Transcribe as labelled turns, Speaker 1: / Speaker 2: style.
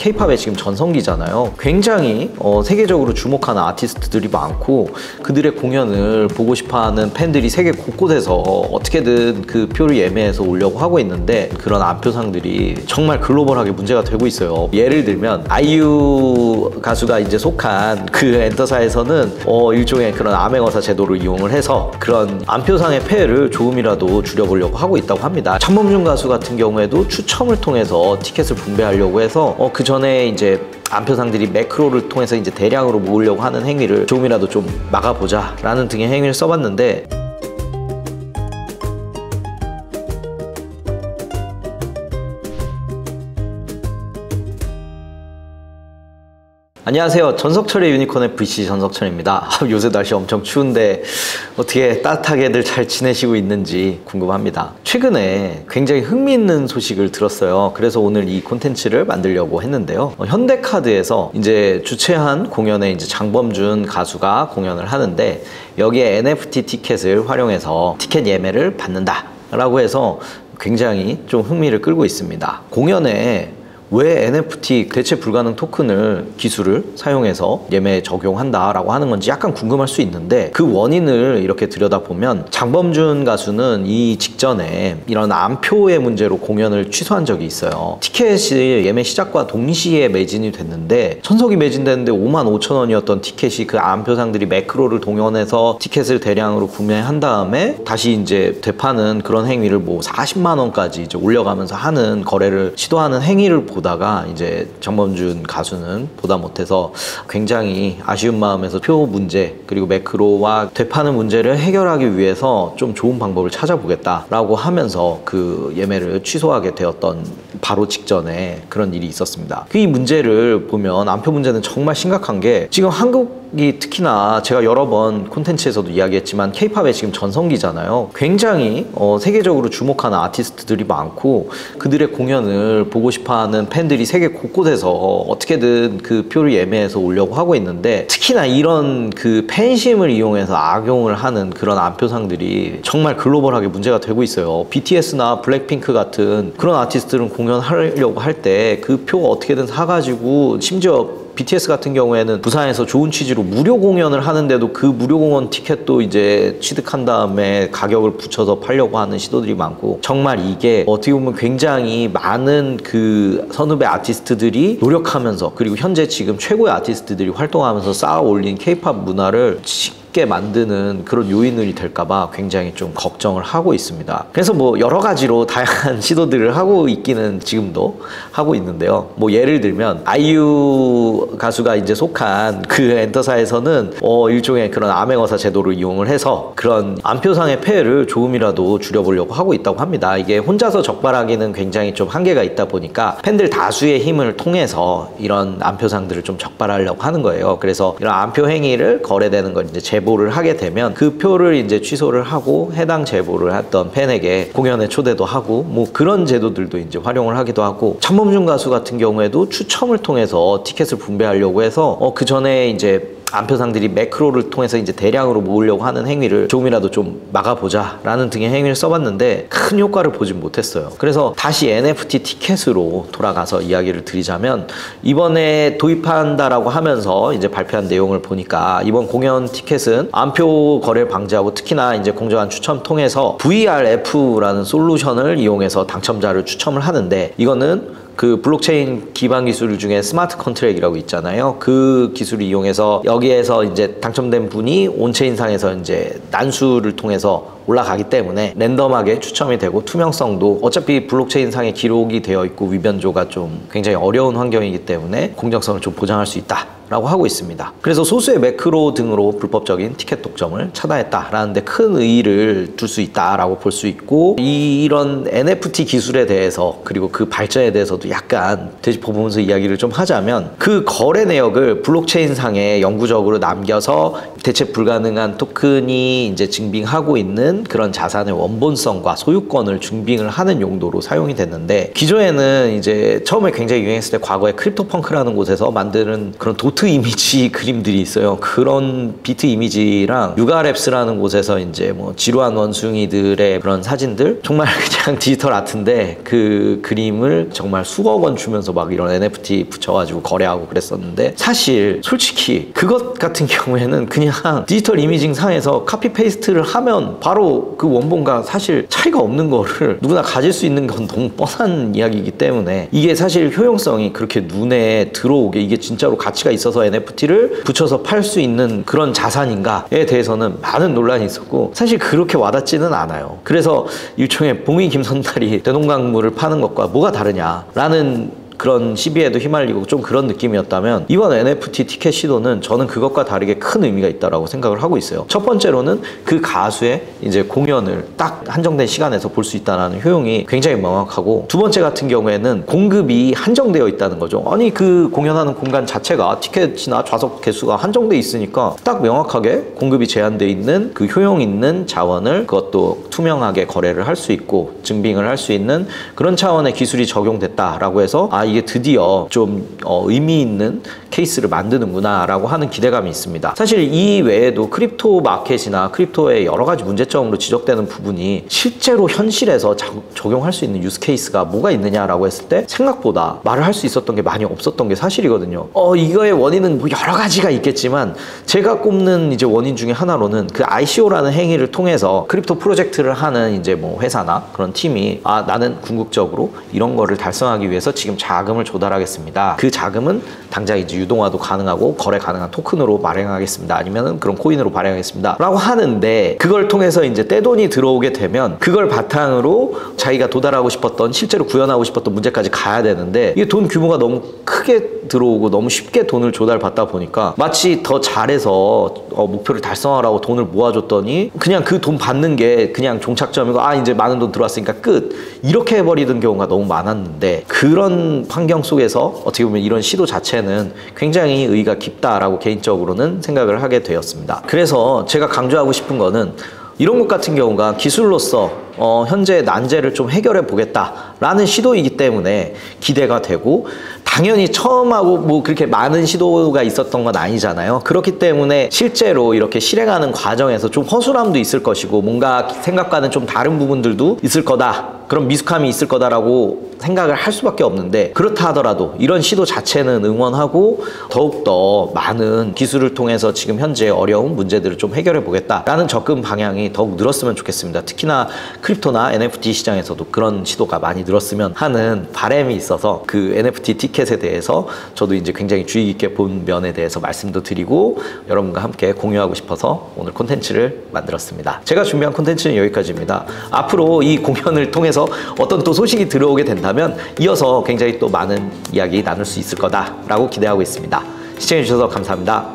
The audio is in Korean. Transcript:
Speaker 1: K-팝의 지금 전성기잖아요. 굉장히 세계적으로 주목하는 아티스트들이 많고 그들의 공연을 보고 싶어하는 팬들이 세계 곳곳에서 어떻게든 그 표를 예매해서 오려고 하고 있는데 그런 안표상들이 정말 글로벌하게 문제가 되고 있어요. 예를 들면 아이유 가수가 이제 속한 그 엔터사에서는 일종의 그런 암행어사 제도를 이용을 해서 그런 안표상의 폐해를 조금이라도 줄여보려고 하고 있다고 합니다. 참범준 가수 같은 경우에도 추첨을 통해서 티켓을 분배하려고 해서 그 전에 이제 안표상들이 매크로를 통해서 이제 대량으로 모으려고 하는 행위를 조금이라도 좀 막아보자 라는 등의 행위를 써봤는데, 안녕하세요. 전석철의 유니콘의 VC 전석철입니다. 요새 날씨 엄청 추운데 어떻게 따뜻하게들 잘 지내시고 있는지 궁금합니다. 최근에 굉장히 흥미있는 소식을 들었어요. 그래서 오늘 이 콘텐츠를 만들려고 했는데요. 현대카드에서 이제 주최한 공연에 이제 장범준 가수가 공연을 하는데 여기에 NFT 티켓을 활용해서 티켓 예매를 받는다 라고 해서 굉장히 좀 흥미를 끌고 있습니다. 공연에 왜 NFT 대체 불가능 토큰을 기술을 사용해서 예매에 적용한다라고 하는 건지 약간 궁금할 수 있는데, 그 원인을 이렇게 들여다보면 장범준 가수는 이 직전에 이런 암표의 문제로 공연을 취소한 적이 있어요. 티켓이 예매 시작과 동시에 매진이 됐는데 천석이 매진됐는데 55,000원이었던 티켓이 그 암표상들이 매크로를 동원해서 티켓을 대량으로 구매한 다음에 다시 이제 되파는 그런 행위를 뭐 40만 원까지 이제 올려가면서 하는 거래를 시도하는 행위를 보다가 이제 장범준 가수는 보다 못해서 굉장히 아쉬운 마음에서 표 문제 그리고 매크로와 되파는 문제를 해결하기 위해서 좀 좋은 방법을 찾아보겠다라고 하면서 그 예매를 취소하게 되었던 바로 직전에 그런 일이 있었습니다. 이 문제를 보면 암표 문제는 정말 심각한 게, 지금 한국이 특히나 제가 여러 번 콘텐츠에서도 이야기했지만 K-팝의 지금 전성기잖아요. 굉장히 세계적으로 주목하는 아티스트들이 많고 그들의 공연을 보고 싶어하는 팬들이 세계 곳곳에서 어떻게든 그 표를 예매해서 오려고 하고 있는데, 특히나 이런 그 팬심을 이용해서 악용을 하는 그런 안표상들이 정말 글로벌하게 문제가 되고 있어요. BTS나 블랙핑크 같은 그런 아티스트들은 공연하려고 할 때 그 표 어떻게든 사가지고, 심지어 BTS 같은 경우에는 부산에서 좋은 취지로 무료 공연을 하는데도 그 무료 공연 티켓도 이제 취득한 다음에 가격을 붙여서 팔려고 하는 시도들이 많고, 정말 이게 어떻게 보면 굉장히 많은 그 선후배 아티스트들이 노력하면서, 그리고 현재 지금 최고의 아티스트들이 활동하면서 쌓아 올린 K-팝 문화를 쉽게 만드는 그런 요인이 될까봐 굉장히 좀 걱정을 하고 있습니다. 그래서 뭐 여러 가지로 다양한 시도들을 하고 있기는 지금도 하고 있는데요. 뭐 예를 들면 아이유 가수가 이제 속한 그 엔터사에서는 일종의 그런 암행어사 제도를 이용을 해서 그런 안표상의 폐해를 조금이라도 줄여보려고 하고 있다고 합니다. 이게 혼자서 적발하기는 굉장히 좀 한계가 있다 보니까 팬들 다수의 힘을 통해서 이런 안표상들을 좀 적발하려고 하는 거예요. 그래서 이런 안표 행위를 거래되는 걸 이제 제보를 하게 되면 그 표를 이제 취소를 하고 해당 제보를 했던 팬에게 공연에 초대도 하고 뭐 그런 제도들도 이제 활용을 하기도 하고, 참범준 가수 같은 경우에도 추첨을 통해서 티켓을 분배하려고 해서 그 전에 이제 안표상들이 매크로를 통해서 이제 대량으로 모으려고 하는 행위를 조금이라도 좀 막아보자 라는 등의 행위를 써봤는데 큰 효과를 보진 못했어요. 그래서 다시 NFT 티켓으로 돌아가서 이야기를 드리자면, 이번에 도입한다라고 하면서 이제 발표한 내용을 보니까 이번 공연 티켓은 안표 거래를 방지하고 특히나 이제 공정한 추첨 통해서 VRF라는 솔루션을 이용해서 당첨자를 추첨을 하는데, 이거는 그 블록체인 기반 기술 중에 스마트 컨트랙이라고 있잖아요. 그 기술을 이용해서 여기에서 이제 당첨된 분이 온체인상에서 이제 난수를 통해서 올라가기 때문에 랜덤하게 추첨이 되고, 투명성도 어차피 블록체인상에 기록이 되어 있고 위변조가 좀 굉장히 어려운 환경이기 때문에 공정성을 좀 보장할 수 있다 라고 하고 있습니다. 그래서 소수의 매크로 등으로 불법적인 티켓 독점을 차단했다라는 데 큰 의의를 둘 수 있다라고 볼 수 있고, 이런 NFT 기술에 대해서 그리고 그 발전에 대해서도 약간 되짚어보면서 이야기를 좀 하자면, 그 거래 내역을 블록체인상에 영구적으로 남겨서 대체 불가능한 토큰이 이제 증빙하고 있는 그런 자산의 원본성과 소유권을 증빙을 하는 용도로 사용이 됐는데, 기존에는 이제 처음에 굉장히 유행했을 때 과거에 크립토펑크라는 곳에서 만드는 그런 도트 비트 이미지 그림들이 있어요. 그런 비트 이미지랑 유가랩스라는 곳에서 이제 뭐 지루한 원숭이들의 그런 사진들, 정말 그냥 디지털 아트인데 그 그림을 정말 수억 원 주면서 막 이런 NFT 붙여가지고 거래하고 그랬었는데, 사실 솔직히 그것 같은 경우에는 그냥 디지털 이미징 상에서 카피 페이스트를 하면 바로 그 원본과 사실 차이가 없는 거를 누구나 가질 수 있는 건 너무 뻔한 이야기이기 때문에, 이게 사실 효용성이 그렇게 눈에 들어오게 이게 진짜로 가치가 있어서 NFT를 붙여서 팔 수 있는 그런 자산인가에 대해서는 많은 논란이 있었고, 사실 그렇게 와닿지는 않아요. 그래서 일종의 봉이 김선달이 대동강물을 파는 것과 뭐가 다르냐라는 그런 시비에도 휘말리고 좀 그런 느낌이었다면, 이번 NFT 티켓 시도는 저는 그것과 다르게 큰 의미가 있다라고 생각을 하고 있어요. 첫 번째로는 그 가수의 이제 공연을 딱 한정된 시간에서 볼 수 있다는 효용이 굉장히 명확하고, 두 번째 같은 경우에는 공급이 한정되어 있다는 거죠. 아니 그 공연하는 공간 자체가 티켓이나 좌석 개수가 한정돼 있으니까 딱 명확하게 공급이 제한돼 있는 그 효용 있는 자원을, 그것도 투명하게 거래를 할 수 있고 증빙을 할 수 있는 그런 차원의 기술이 적용됐다라고 해서 이게 드디어 좀 의미 있는 케이스를 만드는구나 라고 하는 기대감이 있습니다. 사실 이 외에도 크립토 마켓이나 크립토의 여러 가지 문제점으로 지적되는 부분이 실제로 현실에서 적용할 수 있는 유스 케이스가 뭐가 있느냐라고 했을 때 생각보다 말을 할 수 있었던 게 많이 없었던 게 사실이거든요. 이거의 원인은 뭐 여러 가지가 있겠지만, 제가 꼽는 이제 원인 중에 하나로는 그 ICO라는 행위를 통해서 크립토 프로젝트를 하는 이제 뭐 회사나 그런 팀이 나는 궁극적으로 이런 거를 달성하기 위해서 지금 자금을 조달하겠습니다. 그 자금은 당장 이제 유동화도 가능하고 거래 가능한 토큰으로 발행하겠습니다. 아니면은 그런 코인으로 발행하겠습니다. 라고 하는데, 그걸 통해서 이제 떼돈이 들어오게 되면 그걸 바탕으로 자기가 도달하고 싶었던, 실제로 구현하고 싶었던 문제까지 가야 되는데, 이게 돈 규모가 너무 크게 들어오고 너무 쉽게 돈을 조달받다 보니까 마치 더 잘해서 목표를 달성하라고 돈을 모아줬더니 그냥 그 돈 받는 게 그냥 종착점이고, 이제 많은 돈 들어왔으니까 끝, 이렇게 해버리던 경우가 너무 많았는데, 그런 환경 속에서 어떻게 보면 이런 시도 자체는 굉장히 의의가 깊다라고 개인적으로는 생각을 하게 되었습니다. 그래서 제가 강조하고 싶은 거는, 이런 것 같은 경우가 기술로서 현재의 난제를 좀 해결해 보겠다라는 시도이기 때문에 기대가 되고, 당연히 처음하고 뭐 그렇게 많은 시도가 있었던 건 아니잖아요. 그렇기 때문에 실제로 이렇게 실행하는 과정에서 좀 허술함도 있을 것이고, 뭔가 생각과는 좀 다른 부분들도 있을 거다, 그런 미숙함이 있을 거다라고 생각을 할 수밖에 없는데, 그렇다 하더라도 이런 시도 자체는 응원하고 더욱더 많은 기술을 통해서 지금 현재 어려운 문제들을 좀 해결해 보겠다라는 접근 방향이 더욱 늘었으면 좋겠습니다. 특히나 크립토나 NFT 시장에서도 그런 시도가 많이 늘었으면 하는 바람이 있어서, 그 NFT 티켓에 대해서 저도 이제 굉장히 주의 깊게 본 면에 대해서 말씀도 드리고 여러분과 함께 공유하고 싶어서 오늘 콘텐츠를 만들었습니다. 제가 준비한 콘텐츠는 여기까지입니다. 앞으로 이 공연을 통해서 어떤 또 소식이 들어오게 된다면 이어서 굉장히 또 많은 이야기 나눌 수 있을 거다라고 기대하고 있습니다. 시청해주셔서 감사합니다.